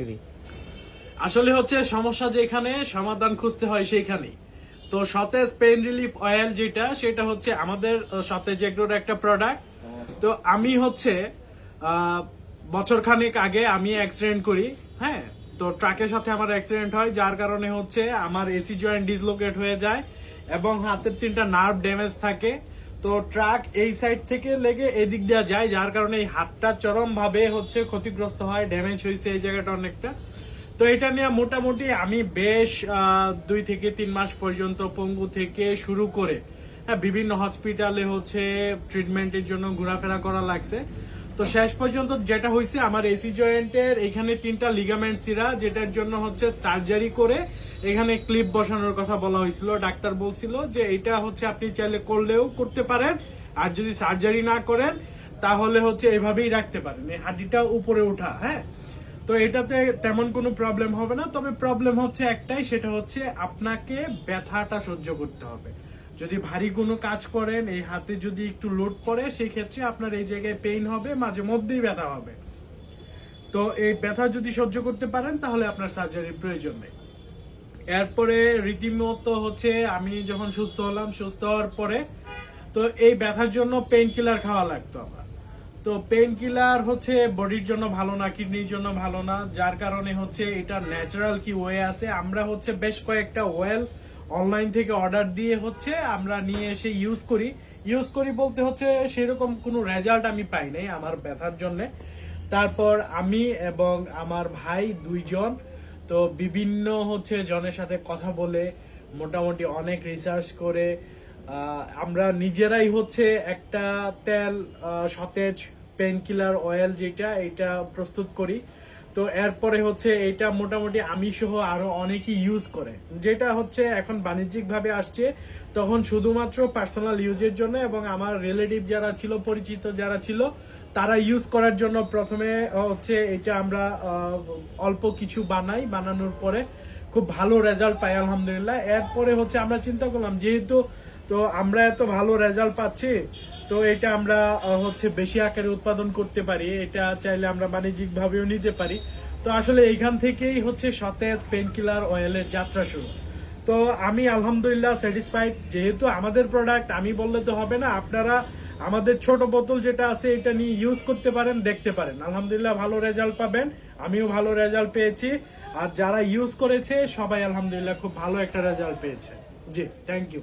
সরাসরি? আসলে হচ্ছে সমস্যা যেখানে সমাধান খুঁজতে হয় সেইখানেই। তো সতেজ পেইন রিলিফ অয়েল যেটা, সেটা হচ্ছে আমাদের সতেজ এগ্রোর একটা প্রোডাক্ট। তো আমি হচ্ছে বছর খানেক আগে আমি অ্যাক্সিডেন্ট করি। হ্যাঁ, তো ট্রাকের সাথে আমার অ্যাক্সিডেন্ট হয়, যার কারণে হচ্ছে আমার এসি জয়েন্ট ডিসলোকেট হয়ে যায় এবং হাতের 3টা নার্ভ ড্যামেজ থাকে। তো ট্রাক এই সাইড থেকে লেগে এদিক দেওয়া যায়, যার কারণে এই হাতটা চরম ভাবে হচ্ছে ক্ষতিগ্রস্ত হয়, ড্যামেজ হয়েছে এই জায়গাটা অনেকটা। তো এটা নিয়ে মোটামুটি আমি বেশ 2 থেকে 3 মাস পর্যন্ত পঙ্গু থেকে শুরু করে বিভিন্ন হসপিটালে হচ্ছে ট্রিটমেন্টের জন্য ঘোরাফেরা করা লাগছে। তো শেষ পর্যন্ত যেটা হয়েছে, আমার এসি জয়েন্টের এখানে 3টা লিগামেন্ট ছিঁড়া, যেটার জন্য হচ্ছে সার্জারি করে এখানে ক্লিপ বসানোর কথা বলা হয়েছিল। ডাক্তার বলছিল যে এটা হচ্ছে আপনি চাইলে করলেও করতে পারেন, আর যদি সার্জারি না করেন তাহলে হচ্ছে এভাবেই রাখতে পারেন, এই হাড্ডিটা উপরে ওঠা। হ্যাঁ, তো এটাতে তেমন কোনো প্রবলেম হবে না, তবে প্রবলেম হচ্ছে একটাই, সেটা হচ্ছে আপনাকে ব্যথাটা সহ্য করতে হবে। যদি ভারী কোনো কাজ করেন, এই হাতে যদি একটু লোড পড়ে, সেই ক্ষেত্রে আপনার এই জায়গায় পেইন হবে, মাঝে মধ্যেই ব্যথা হবে। তো এই ব্যথা যদি সহ্য করতে পারেন তাহলে আপনার সার্জারির প্রয়োজন নেই। এরপরে রীতিমতো হচ্ছে আমি যখন সুস্থ হলাম, সুস্থ হওয়ার পরে তো এই ব্যথার জন্য পেইন কিলার খাওয়া লাগতো আমার। তো পেইন কিলার হচ্ছে বডির জন্য ভালো না, কিডনির জন্য ভালো না, যার কারণে হচ্ছে এটা ন্যাচারাল কি ওয়ে আছে, আমরা হচ্ছে বেশ কয়েকটা ওয়েল অনলাইন থেকে অর্ডার দিয়ে হচ্ছে আমরা নিয়ে এসে ইউজ করি বলতে হচ্ছে সেরকম কোনো রেজাল্ট আমি পাই নাই আমার ব্যথার জন্য। তারপর আমি এবং আমার ভাই 2 জন তো বিভিন্ন হচ্ছে জনের সাথে কথা বলে মোটামুটি অনেক রিসার্চ করে আমরা নিজেরাই হচ্ছে একটা তেল, সতেজ পেইন কিলার অয়েল যেটা, এটা প্রস্তুত করি। তো এরপরে হচ্ছে এটা মোটামুটি আমি সহ আরো অনেকেই ইউজ করে, যেটা হচ্ছে এখন বাণিজ্যিক ভাবে আসছে। তখন শুধুমাত্র পার্সোনাল ইউজের জন্য এবং আমার রিলেটিভ যারা ছিল, পরিচিত যারা ছিল, তারা ইউজ করার জন্য প্রথমে হচ্ছে এটা আমরা অল্প কিছু বানানোর পরে খুব ভালো রেজাল্ট পাই আলহামদুলিল্লাহ। এরপরে হচ্ছে আমরা চিন্তা করলাম, যেহেতু তো আমরা এত ভালো রেজাল্ট পাচ্ছি, তো এটা আমরা হচ্ছে বেশি আকারে উৎপাদন করতে পারি, এটা চাইলে আমরা বাণিজ্যিক ভাবেও নিতে পারি। তো আসলে এইখান থেকেই হচ্ছে সতেজ পেইন কিলার অয়েলের যাত্রা শুরু। তো আমি আলহামদুলিল্লাহ স্যাটিসফাইড। যেহেতু আমাদের প্রোডাক্ট আমি বললে তো হবে না, আপনারা আমাদের ছোট বোতল যেটা আছে এটা নিয়ে ইউজ করতে পারেন, দেখতে পারেন, আলহামদুলিল্লাহ ভালো রেজাল্ট পাবেন। আমিও ভালো রেজাল্ট পেয়েছি, আর যারা ইউজ করেছে সবাই আলহামদুলিল্লাহ খুব ভালো একটা রেজাল্ট পেয়েছে। জি, থ্যাংক ইউ।